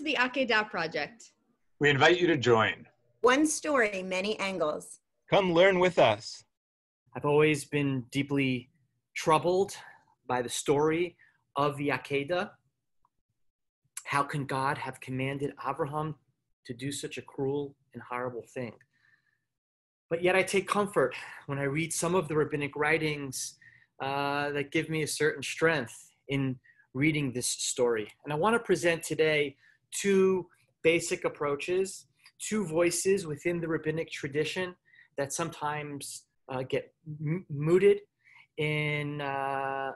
to the Akedah Project. We invite you to join. One story, many angles. Come learn with us. I've always been deeply troubled by the story of the Akedah. How can God have commanded Abraham to do such a cruel and horrible thing? But yet I take comfort when I read some of the rabbinic writings that give me a certain strength in reading this story. And I want to present today two basic approaches, two voices within the rabbinic tradition that sometimes get mooted in our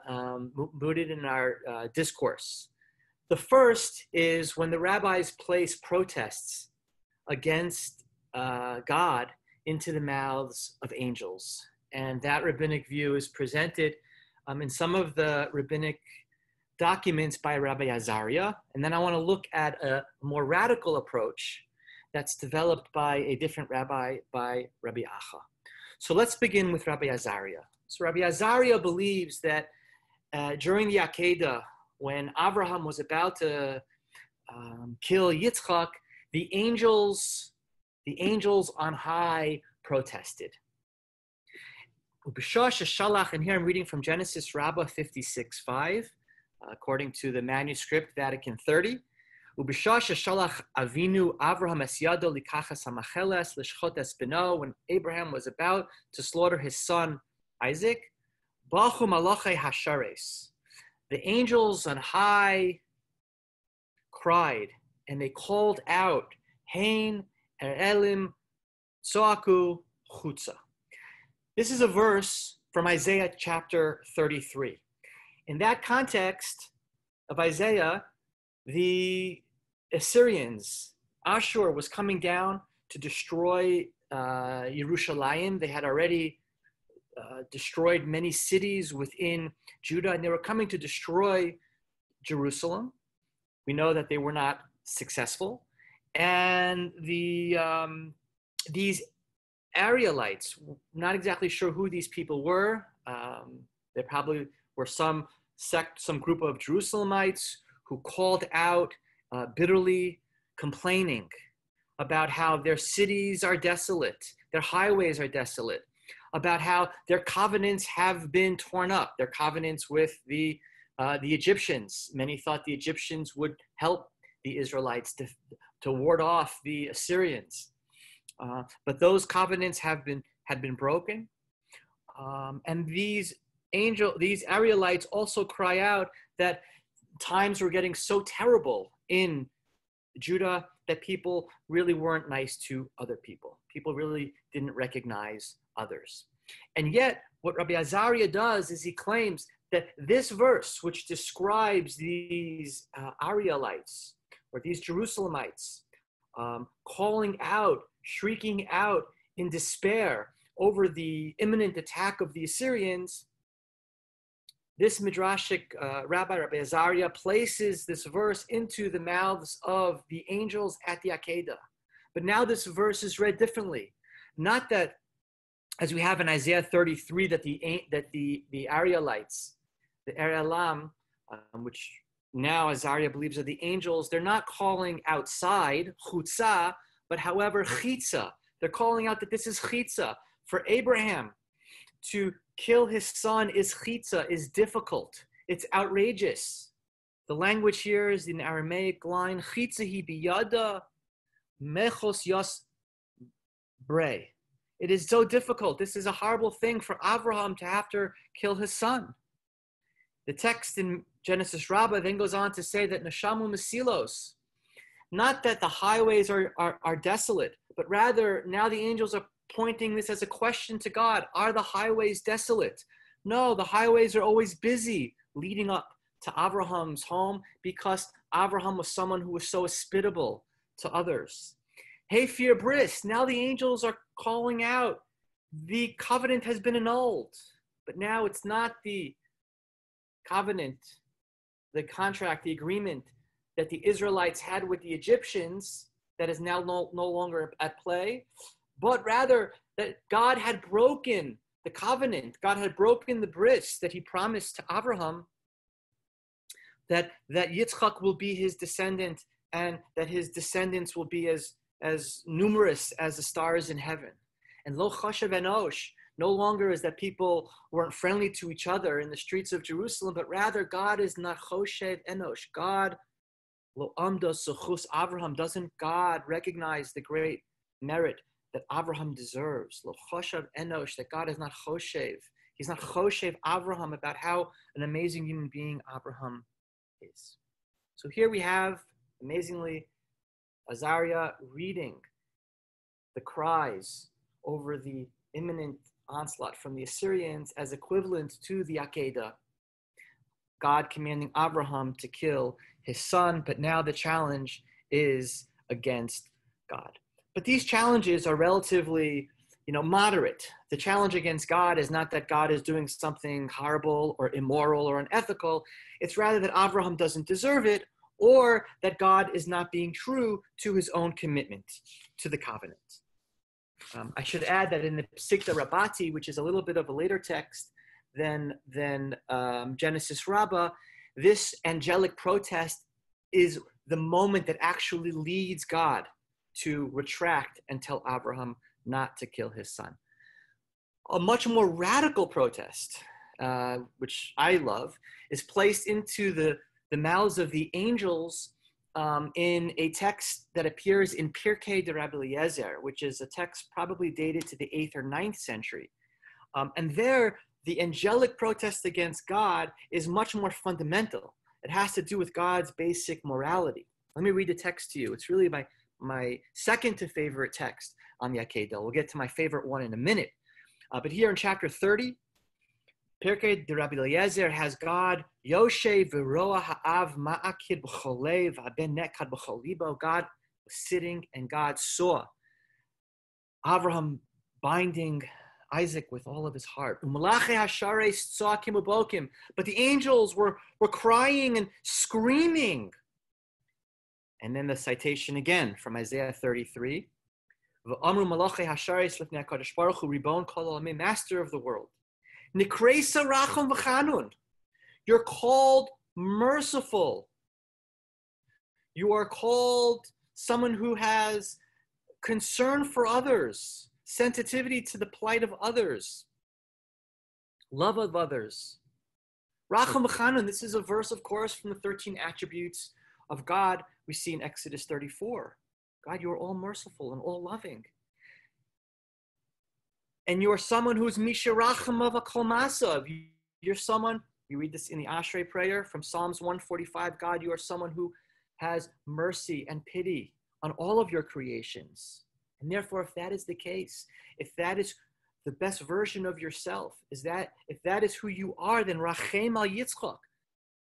discourse. The first is when the rabbis place protests against God into the mouths of angels. And that rabbinic view is presented in some of the rabbinic documents by Rabbi Azariah. And then I want to look at a more radical approach that's developed by a different rabbi, by Rabbi Acha. So let's begin with Rabbi Azariah. So Rabbi Azariah believes that during the Akedah, when Abraham was about to kill Yitzchak, the angels on high protested. And here I'm reading from Genesis Rabbah 56:5, according to the manuscript Vatican 30. When Abraham was about to slaughter his son Isaac, the angels on high cried, and they called out, Hein Elim Tzoaku Chutza. This is a verse from Isaiah chapter 33. In that context of Isaiah, the Assyrians, Ashur was coming down to destroy Yerushalayim. They had already destroyed many cities within Judah, and they were coming to destroy Jerusalem. We know that they were not successful. And these Arielites, not exactly sure who these people were. There probably were some group of Jerusalemites who called out bitterly, complaining about how their cities are desolate, their highways are desolate, about how their covenants have been torn up, their covenants with the Egyptians. Many thought the Egyptians would help the Israelites to ward off the Assyrians. But those covenants had been broken. And these Arielites also cry out that times were getting so terrible in Judah that people really weren't nice to other people. People really didn't recognize others. And yet, what Rabbi Azariah does is he claims that this verse, which describes these Arielites or these Jerusalemites calling out, shrieking out in despair over the imminent attack of the Assyrians, this Midrashic Rabbi Azariah places this verse into the mouths of the angels at the Akedah. But now this verse is read differently. Not that, as we have in Isaiah 33, that the Arielites, the Arielam, which now Azariah believes are the angels, they're not calling outside, chutza, but however, chitza. They're calling out that this is chitza. For Abraham to kill his son is chitza, is difficult. It's outrageous. The language here is in Aramaic line, chitzahi biyada mechos yas bre. It is so difficult. This is a horrible thing for Abraham to have to kill his son. The text in Genesis Rabbah then goes on to say that Nashamu Mesilos, not that the highways are desolate, but rather now the angels are pointing this as a question to God. Are the highways desolate? No, the highways are always busy leading up to Abraham's home because Abraham was someone who was so hospitable to others. Hey, fear bris, now the angels are calling out, the covenant has been annulled, but now it's not the covenant, the contract, the agreement that the Israelites had with the Egyptians that is now no longer at play, but rather that God had broken the covenant, God had broken the bris that he promised to Abraham, that Yitzchak will be his descendant and that his descendants will be as numerous as the stars in heaven. And lo chashav enosh, no longer is that people weren't friendly to each other in the streets of Jerusalem, but rather God is not choshev enosh. God, lo amda suchus Avraham, doesn't God recognize the great merit that Avraham deserves? Lo choshev enosh, that God is not choshev. He's not choshev Avraham about how an amazing human being Avraham is. So here we have, amazingly, Azariah reading the cries over the imminent onslaught from the Assyrians as equivalent to the Akedah. God commanding Abraham to kill his son, but now the challenge is against God. But these challenges are relatively, moderate. The challenge against God is not that God is doing something horrible or immoral or unethical. It's rather that Abraham doesn't deserve it, or that God is not being true to his own commitment to the covenant. I should add that in the Psikta Rabbati, which is a little bit of a later text than Genesis Rabbah, this angelic protest is the moment that actually leads God to retract and tell Abraham not to kill his son. A much more radical protest, which I love, is placed into the mouths of the angels in a text that appears in Pirkei deRabbi Eliezer, which is a text probably dated to the 8th or 9th century. And there, the angelic protest against God is much more fundamental. It has to do with God's basic morality. Let me read the text to you. It's really my second to favorite text on the Akedah. We'll get to my favorite one in a minute. But here in chapter 30, Pirkei deRabbi Eliezer has God, Yoshe v'roa ha'av ma'akid b'cholev ha'ben nekad b'cholibo. God was sitting and God saw Avraham binding Isaac with all of his heart. U'malachei hashares tzoakim u'bokim. But the angels were crying and screaming. And then the citation again from Isaiah 33. V'amru malachei hashares lifnei HaKadosh Baruch Hu ribon kol ha'olamim, master of the world. Nikreisa racham v'chanun. You're called merciful. You are called someone who has concern for others, sensitivity to the plight of others, love of others. Racham v'chanun, this is a verse, of course, from the 13 attributes of God we see in Exodus 34. God, you are all merciful and all loving. And you're someone who's misharacham of a kolmasav. You're someone, you read this in the Ashrei prayer from Psalms 145, God, you are someone who has mercy and pity on all of your creations. And therefore, if that is the case, if that is the best version of yourself, if that is who you are, then rachem al Yitzchak.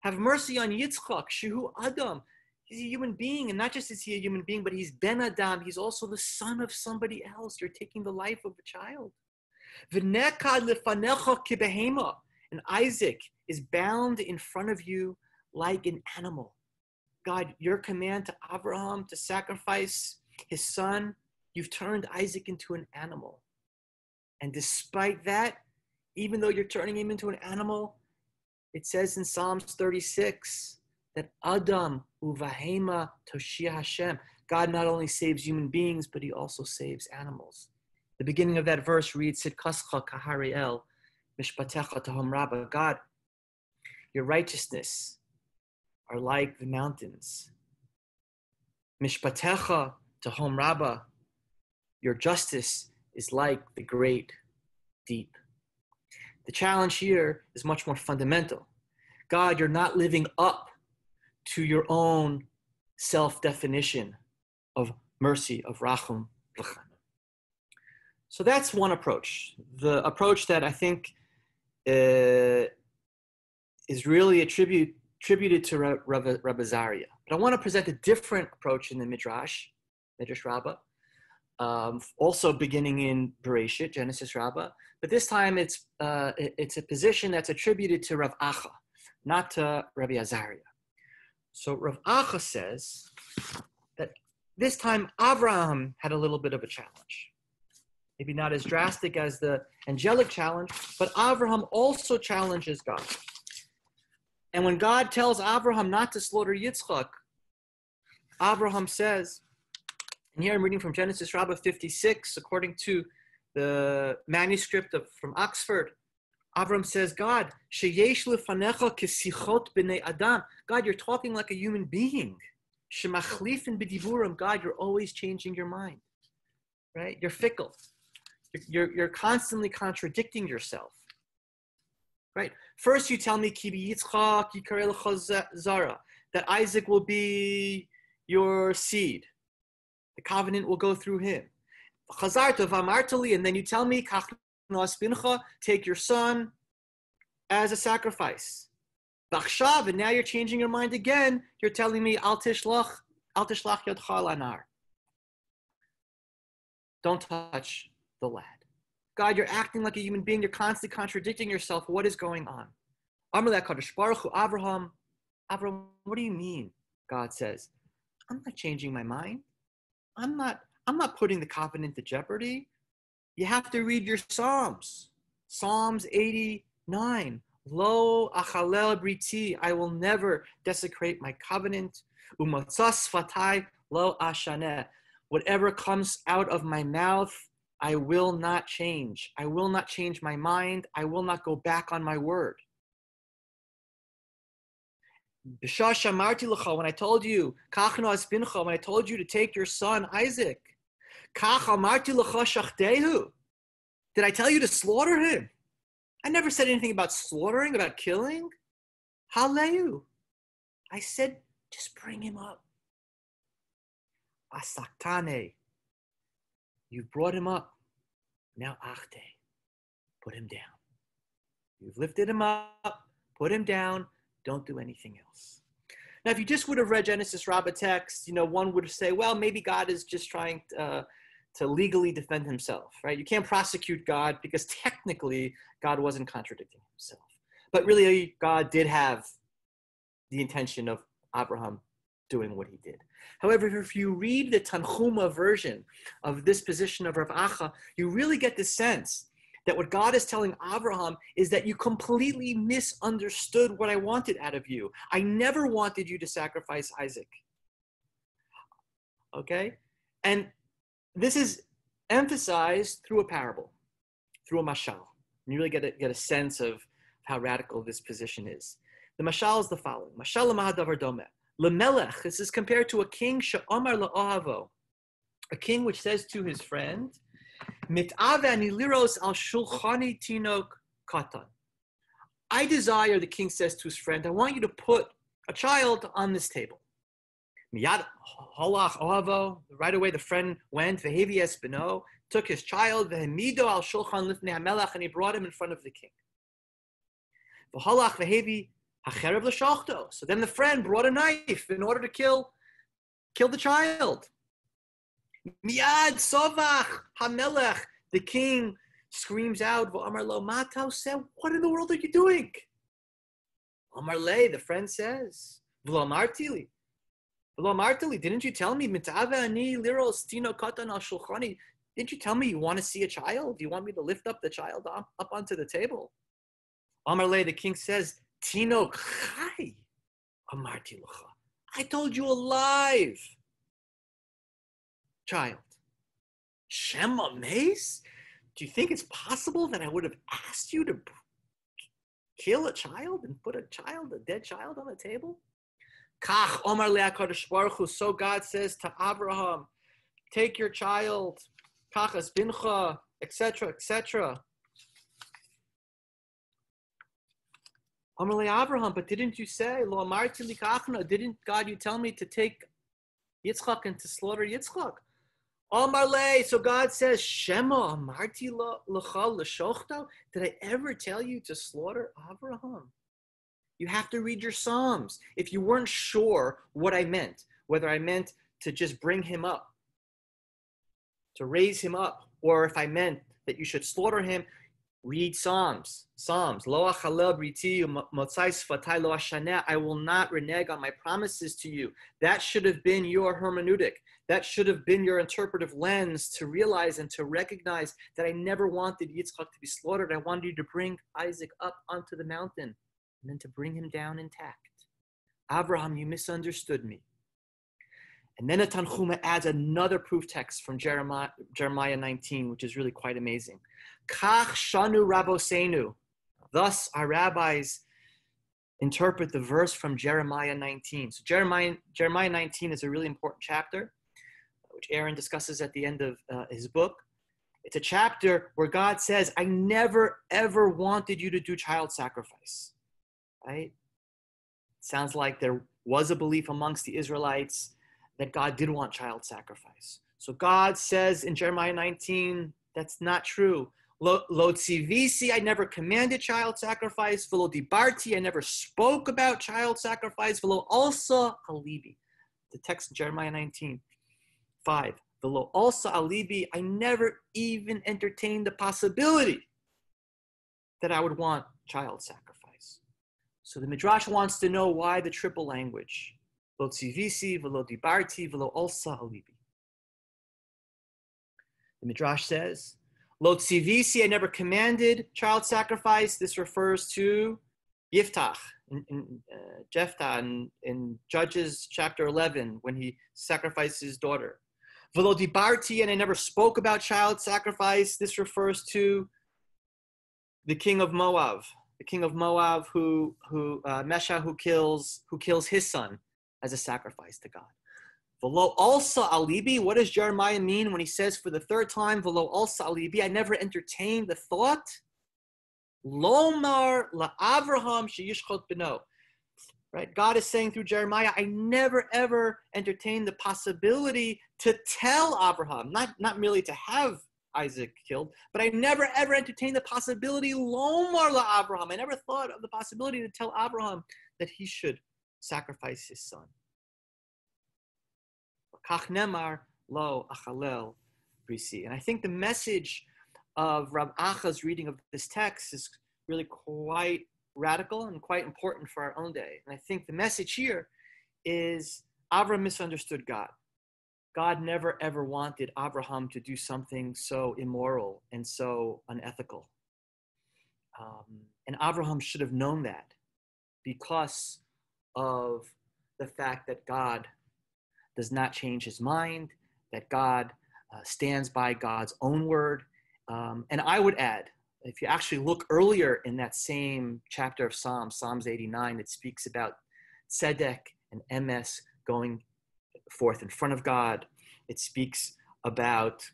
Have mercy on Yitzchak, shehu Adam. He's a human being, and not just is he a human being, but he's Ben Adam. He's also the son of somebody else. You're taking the life of a child. And Isaac is bound in front of you like an animal. God, your command to Abraham to sacrifice his son, you've turned Isaac into an animal. And despite that, even though you're turning him into an animal, it says in Psalms 36 that Adam uvahema toshia Hashem. God not only saves human beings, but he also saves animals. The beginning of that verse reads, Sidkascha kahariel, mishpatecha tahom rabba. God, your righteousness are like the mountains. Mishpatecha tahom rabba. Your justice is like the great deep. The challenge here is much more fundamental. God, you're not living up to your own self-definition of mercy, of rachum v'chanun. So that's one approach. The approach that I think is really attributed to Rabbi Azariah. But I want to present a different approach in the Midrash Rabbah, also beginning in Bereshit, Genesis Rabbah. But this time it's a position that's attributed to Rav Acha, not to Rabbi Azariah. So Rav Acha says that this time Avraham had a little bit of a challenge. Maybe not as drastic as the angelic challenge, but Avraham also challenges God. And when God tells Avraham not to slaughter Yitzchak, Abraham says, and here I'm reading from Genesis Rabbah 56, according to the manuscript from Oxford. Abraham says, God, sheyesh lefanecha kesichot b'nei adam. God, you're talking like a human being. Shemachlifin b'divurim. God, you're always changing your mind, right? You're fickle. You're constantly contradicting yourself, right? First, you tell me ki b'yitzchak yikarei lecha zara, that Isaac will be your seed. The covenant will go through him. Chazarta v'amartali, and then you tell me, kach nos bincha, take your son as a sacrifice. V'achshav, and now you're changing your mind again. You're telling me, al tishlach yodcha lanar. Don't touch the lad. God, you're acting like a human being. You're constantly contradicting yourself. What is going on? Amalei HaKadosh Baruch Hu, Abraham, what do you mean? God says, I'm not changing my mind. I'm not putting the covenant to jeopardy. You have to read your Psalms. Psalms 89. Lo achalel briti, I will never desecrate my covenant. Umatzas fatai lo ashaneh. Whatever comes out of my mouth, I will not change. I will not change my mind. I will not go back on my word. When I told you, when I told you to take your son Isaac, did I tell you to slaughter him? I never said anything about slaughtering, about killing. Haleu. I said, just bring him up. Asaktane. You've brought him up. Now achte. Put him down. You've lifted him up. Put him down. Don't do anything else. Now, if you just would have read Genesis Rabbah text, one would say, well, maybe God is just trying to legally defend himself, right? You can't prosecute God because technically God wasn't contradicting himself. But really, God did have the intention of Abraham doing what he did. However, if you read the Tanchuma version of this position of Rav Acha, you really get the sense that what God is telling Abraham is that you completely misunderstood what I wanted out of you. I never wanted you to sacrifice Isaac. Okay? And this is emphasized through a parable, through a mashal. And you really get a sense of how radical this position is. The mashal is the following. Mashal l'mahadavar domeh. L'melech, this is compared to a king, she'omar la'ohavo. A king which says to his friend, Mit'avani liros al shulchani tinok katan. I desire, the king says to his friend, I want you to put a child on this table. Miyad holach ohavo. Right away the friend went, vehevi es beno, took his child, vehemido al shulchan lifnei hamelach, and he brought him in front of the king. V'holach vehevi hacherev l'shalchto. So then the friend brought a knife in order to kill the child. Miyad sovach hamelech. The king screams out, V'amar lo matau said, what in the world are you doing? Amar le, the friend says, V'lo martili, didn't you tell me, Mitave ani liros tino katan al shulchani? Didn't you tell me you want to see a child? You want me to lift up the child up onto the table? Amar le, the king says, Tino chai, amarti l'cha. I told you alive. Child. Shema mace? Do you think it's possible that I would have asked you to kill a child and put a dead child on the table? Kach omar le'akadosh baruch hu. So God says to Abraham, take your child, kachas bincha, etc., etc. Omar le'Abraham, but didn't you say, lo amarti li kachna, didn't God you tell me to take Yitzchak and to slaughter Yitzchak? Omar le, so God says, Shema amarti l'cha l'shochto. Did I ever tell you to slaughter Abraham? You have to read your Psalms. If you weren't sure what I meant, whether I meant to just bring him up, to raise him up, or if I meant that you should slaughter him, read Psalms. Lo achalel briti motzai sfatai lo ashaneh. I will not renege on my promises to you. That should have been your hermeneutic. That should have been your interpretive lens to realize and to recognize that I never wanted Yitzchak to be slaughtered. I wanted you to bring Isaac up onto the mountain and then to bring him down intact. Abraham, you misunderstood me. And then the Tanchuma adds another proof text from Jeremiah 19, which is really quite amazing. Kach shanu rabosenu. Thus our rabbis interpret the verse from Jeremiah 19. So Jeremiah 19 is a really important chapter, which Aaron discusses at the end of his book. It's a chapter where God says, I never, ever wanted you to do child sacrifice, right? Sounds like there was a belief amongst the Israelites that God did want child sacrifice. So God says in Jeremiah 19, that's not true. Lo tzivisi, I never commanded child sacrifice. V'lo dibarti, I never spoke about child sacrifice. V'lo also alibi. The text in Jeremiah 19, 5. V'lo also alibi, I never even entertained the possibility that I would want child sacrifice. So the Midrash wants to know why the triple language. Lo tzivisi, v'lo dibarti, v'lo also alibi. The Midrash says, Lo tzivisi, I never commanded child sacrifice. This refers to Yiftach, Jephthah in Judges chapter 11, when he sacrificed his daughter. V'lo dibarti, and I never spoke about child sacrifice. This refers to the king of Moab. The king of Moab Mesha, who kills his son as a sacrifice to God. V'lo also alibi, what does Jeremiah mean when he says for the third time, V'lo also alibi, I never entertained the thought? Lomar la'Avraham sheyishchot beno. Right? God is saying through Jeremiah, I never ever entertained the possibility to tell Abraham, not merely to have Isaac killed, but I never ever entertained the possibility, Lomar la'Avraham. I never thought of the possibility to tell Abraham that he should sacrifice his son. Kach nemar lo achalel brisi. And I think the message of Rav Acha's reading of this text is really quite radical and quite important for our own day. And I think the message here is Abraham misunderstood God. God never ever wanted Abraham to do something so immoral and so unethical. And Abraham should have known that because of the fact that God does not change his mind, that God stands by God's own word. And I would add, if you actually look earlier in that same chapter of Psalms 89, it speaks about tzedek and emes going forth in front of God. It speaks about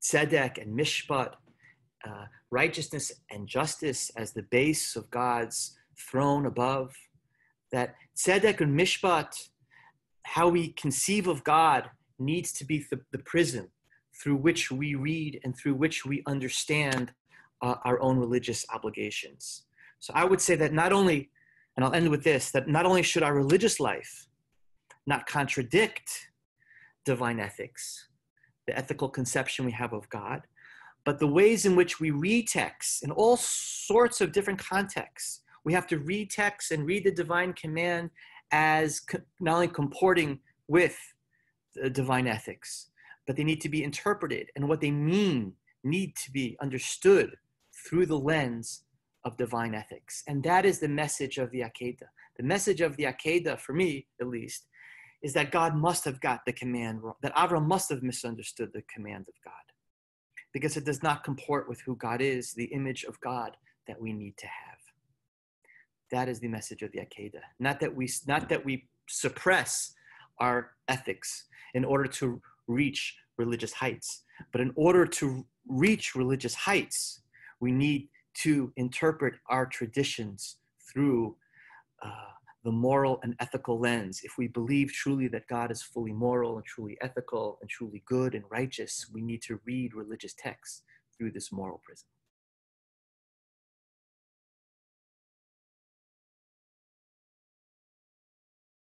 tzedek and mishpat, righteousness and justice as the base of God's throne above. That tzedek and mishpat, how we conceive of God, needs to be the prism through which we read and through which we understand our own religious obligations. So I would say that not only, and I'll end with this, that not only should our religious life not contradict divine ethics, the ethical conception we have of God, but the ways in which we read texts in all sorts of different contexts. We have to read texts and read the divine command as not only comporting with the divine ethics, but they need to be interpreted, and what they mean need to be understood through the lens of divine ethics. And that is the message of the Akedah. The message of the Akedah, for me at least, is that God must have got the command wrong, that Avraham must have misunderstood the command of God, because it does not comport with who God is, the image of God that we need to have. That is the message of the Akedah. Not that we suppress our ethics in order to reach religious heights, but in order to reach religious heights, we need to interpret our traditions through the moral and ethical lens. If we believe truly that God is fully moral and truly ethical and truly good and righteous, we need to read religious texts through this moral prism.